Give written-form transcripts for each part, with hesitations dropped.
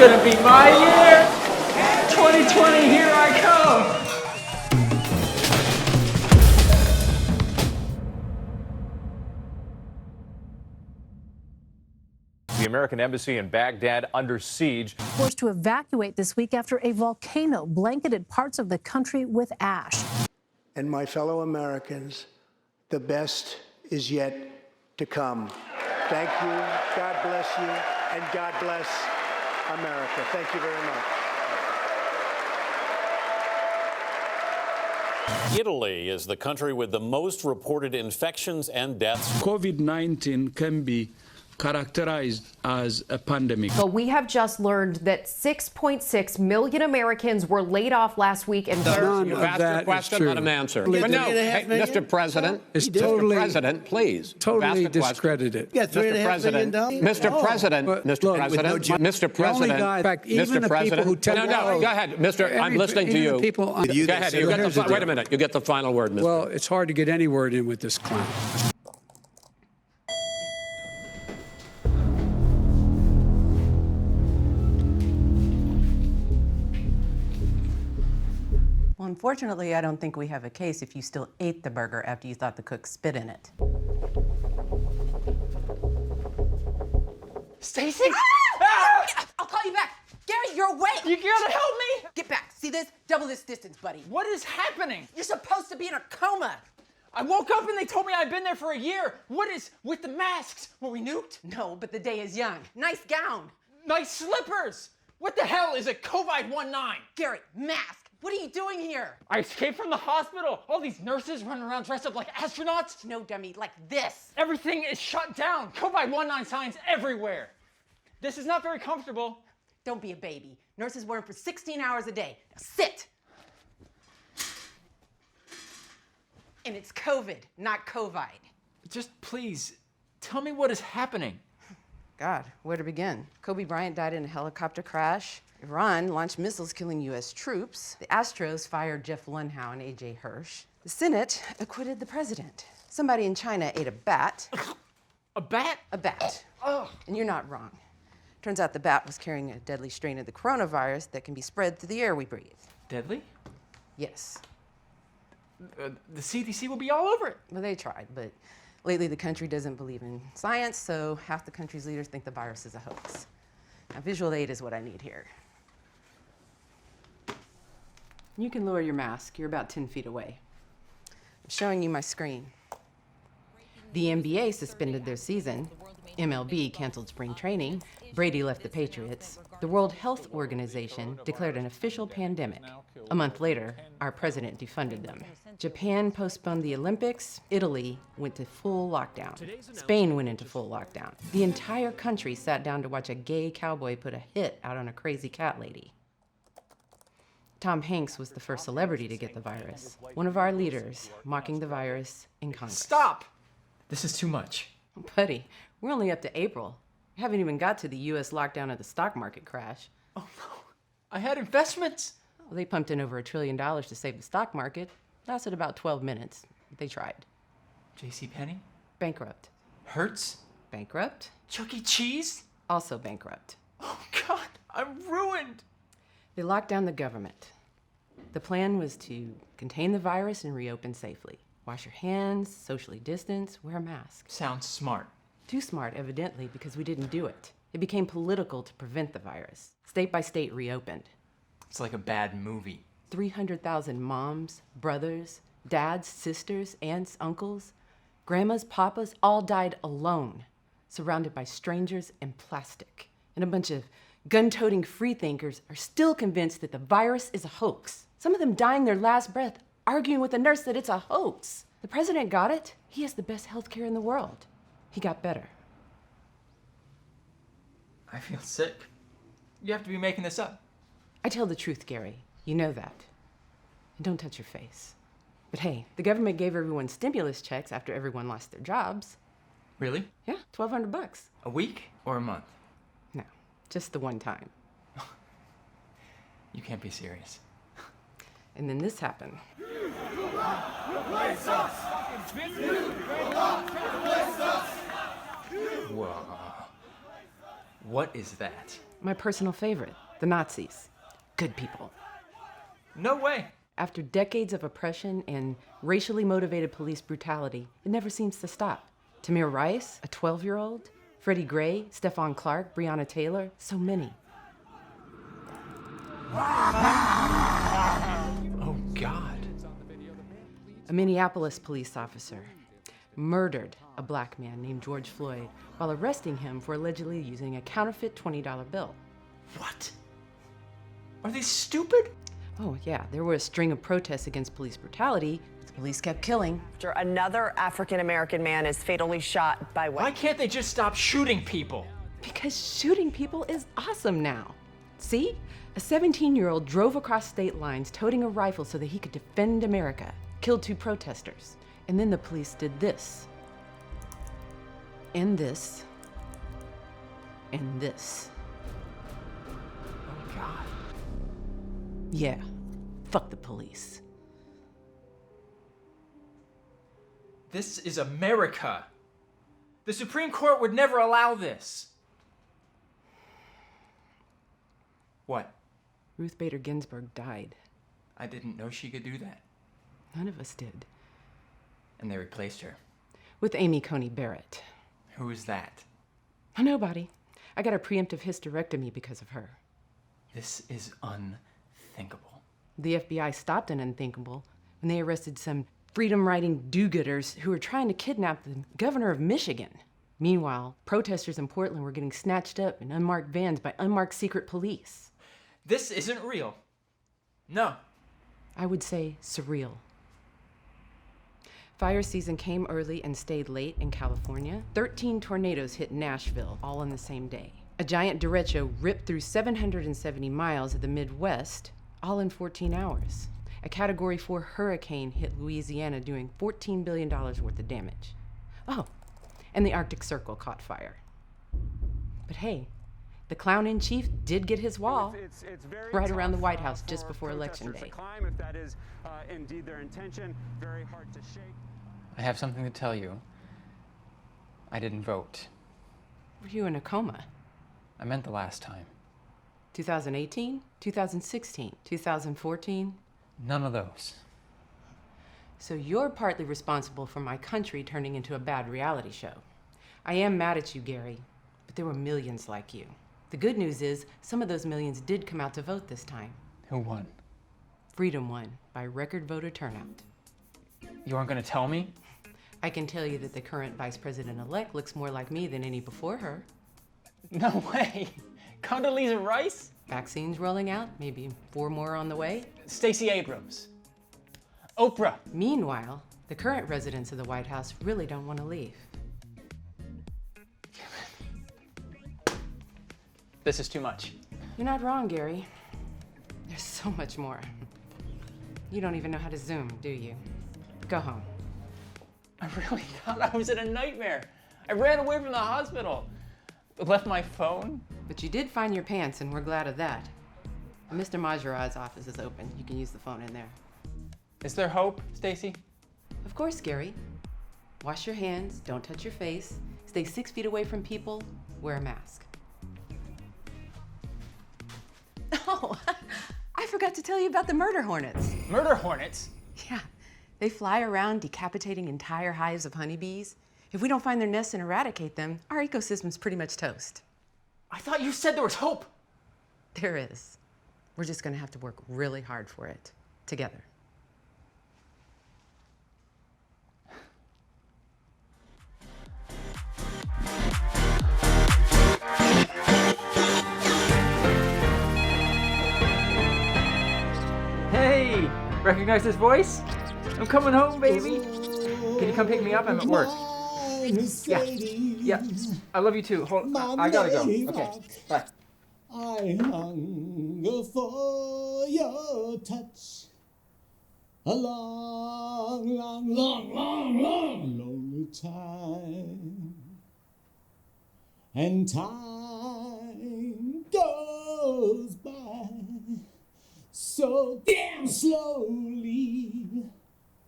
gonna be my year. 2020, here I come. The American embassy in Baghdad under siege. Forced to evacuate this week after a volcano blanketed parts of the country with ash. And my fellow Americans, the best is yet to come. Thank you, God bless you, and God bless America. Thank you very much. Italy is the country with the most reported infections and deaths. COVID-19 can be characterized as a pandemic. But we have just learned that 6.6 million Americans were laid off last week and You've asked your question, let him answer. But no, hey, Mr. President, Mr. President, please. Totally discredited. Yeah, Mr. President, Mmr. President, Mr. President, Mr. President, Mr. President. No, go ahead, Mr. I'm listening to you. Go ahead. Wait a minute. You get the final word, Mr. Well, it's hard to get any word in with this clown. Well, unfortunately, I don't think we have a case if you still ate the burger after you thought the cook spit in it. Stacy? Ah! I'll call you back. Gary, you're awake. You gotta help me. Get back. See this? Double this distance, buddy. What is happening? You're supposed to be in a coma. I woke up and they told me I'd been there for a year. What is with the masks? Were we nuked? No, but the day is young. Nice gown. Nice slippers. What the hell is a COVID-19? Gary, mask. What are you doing here? I escaped from the hospital. All these nurses running around dressed up like astronauts. No, dummy, like this. Everything is shut down. COVID-19 signs everywhere. This is not very comfortable. Don't be a baby. Nurses wear them for 16 hours a day. Now sit. And it's COVID, not COVID. Just please, tell me what is happening. God, where to begin? Kobe Bryant died in a helicopter crash. Iran launched missiles killing U.S. troops. The Astros fired Jeff Lunhow and A.J. Hirsch. The Senate acquitted the president. Somebody in China ate a bat. A bat? A bat. Oh. And you're not wrong. Turns out the bat was carrying a deadly strain of the coronavirus that can be spread through the air we breathe. Deadly? Yes. The CDC will be all over it. Well, they tried, but lately the country doesn't believe in science, so half the country's leaders think the virus is a hoax. Now, visual aid is what I need here. You can lower your mask. You're about 10 feet away. I'm showing you my screen. The NBA suspended their season. MLB canceled spring training. Brady left the Patriots. The World Health Organization declared an official pandemic. A month later, our president defunded them. Japan postponed the Olympics. Italy went to full lockdown. Spain went into full lockdown. The entire country sat down to watch a gay cowboy put a hit out on a crazy cat lady. Tom Hanks was the first celebrity to get the virus. One of our leaders mocking the virus in Congress. Stop! This is too much. Buddy, we're only up to April. We haven't even got to the U.S. lockdown of the stock market crash. Oh no, I had investments. Well, they pumped in over $1 trillion to save the stock market. Lasted about 12 minutes. They tried. JCPenney? Bankrupt. Hertz? Bankrupt. Chuck E. Cheese? Also bankrupt. Oh God, I'm ruined. They locked down the government. The plan was to contain the virus and reopen safely. Wash your hands, socially distance, wear a mask. Sounds smart. Too smart, evidently, because we didn't do it. It became political to prevent the virus. State by state reopened. It's like a bad movie. 300,000 moms, brothers, dads, sisters, aunts, uncles, grandmas, papas, all died alone, surrounded by strangers and plastic. And a bunch of gun-toting freethinkers are still convinced that the virus is a hoax. Some of them dying their last breath, arguing with a nurse that it's a hoax. The president got it. He has the best health care in the world. He got better. I feel sick. You have to be making this up. I tell the truth, Gary. You know that. And don't touch your face. But hey, the government gave everyone stimulus checks after everyone lost their jobs. Really? Yeah, $1,200. A week or a month? No, just the one time. You can't be serious. And then this happened. Whoa. What is that? My personal favorite, the Nazis. Good people. No way. After decades of oppression and racially motivated police brutality, it never seems to stop. Tamir Rice, a 12-year-old, Freddie Gray, Stephon Clark, Breonna Taylor, so many. Oh, God. A Minneapolis police officer murdered a black man named George Floyd while arresting him for allegedly using a counterfeit $20 bill. What? Are they stupid? Oh, yeah, there were a string of protests against police brutality, but the police kept killing. After another African-American man is fatally shot by Why can't they just stop shooting people? Because shooting people is awesome now. See? A 17-year-old drove across state lines toting a rifle so that he could defend America, killed 2 protesters. And then the police did this. And this. And this. Oh, God. Yeah, fuck the police. This is America. The Supreme Court would never allow this. What? Ruth Bader Ginsburg died. I didn't know she could do that. None of us did. And they replaced her. With Amy Coney Barrett. Who is that? Nobody. I got a preemptive hysterectomy because of her. This is unthinkable. The FBI stopped an unthinkable when they arrested some freedom-riding do-gooders who were trying to kidnap the governor of Michigan. Meanwhile, protesters in Portland were getting snatched up in unmarked vans by unmarked secret police. This isn't real. No. I would say surreal. Fire season came early and stayed late in California. 13 tornadoes hit Nashville, all on the same day. A giant derecho ripped through 770 miles of the Midwest, all in 14 hours. A Category 4 hurricane hit Louisiana, doing $14 billion worth of damage. Oh, and the Arctic Circle caught fire. But hey, the clown-in-chief did get his wall right around the White House just before Election Day. If that is indeed their intention, very hard to shake. I have something to tell you. I didn't vote. Were you in a coma? I meant the last time. 2018, 2016, 2014? None of those. So you're partly responsible for my country turning into a bad reality show. I am mad at you, Gary, but there were millions like you. The good news is some of those millions did come out to vote this time. Who won? Freedom won by record voter turnout. You aren't going to tell me? I can tell you that the current vice president-elect looks more like me than any before her. No way. Condoleezza Rice? Vaccines rolling out, maybe 4 more on the way. Stacey Abrams. Oprah. Meanwhile, the current residents of the White House really don't want to leave. This is too much. You're not wrong, Gary. There's so much more. You don't even know how to Zoom, do you? Go home. I really thought I was in a nightmare. I ran away from the hospital. Left my phone. But you did find your pants, and we're glad of that. Mr. Majora's office is open. You can use the phone in there. Is there hope, Stacy? Of course, Gary. Wash your hands, don't touch your face, stay 6 feet away from people, wear a mask. Oh, I forgot to tell you about the murder hornets. Murder hornets? Yeah, they fly around decapitating entire hives of honeybees. If we don't find their nests and eradicate them, our ecosystem's pretty much toast. I thought you said there was hope. There is. We're just gonna have to work really hard for it, together. Hey, recognize this voice? I'm coming home, baby. Can you come pick me up? I'm at work. Yeah. I love you too. Hold on. I gotta go. Okay. Bye. I hunger for your touch. A long, long, long, long, long, lonely time. And time goes by so damn slowly.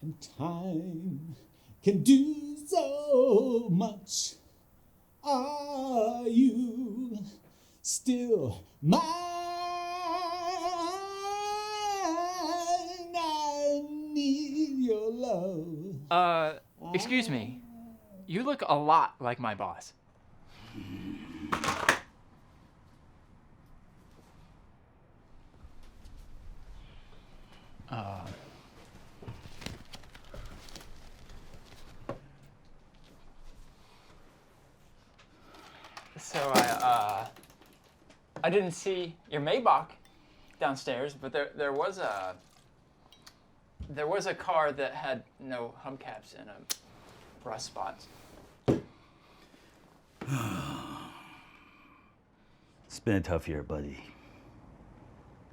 And time can do so much. Are you still mine. I need your love. Excuse me. You look a lot like my boss. So I didn't see your Maybach downstairs, but there was a car that had no hubcaps and rust spots. It's been a tough year, buddy.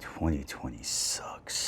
2020 sucks.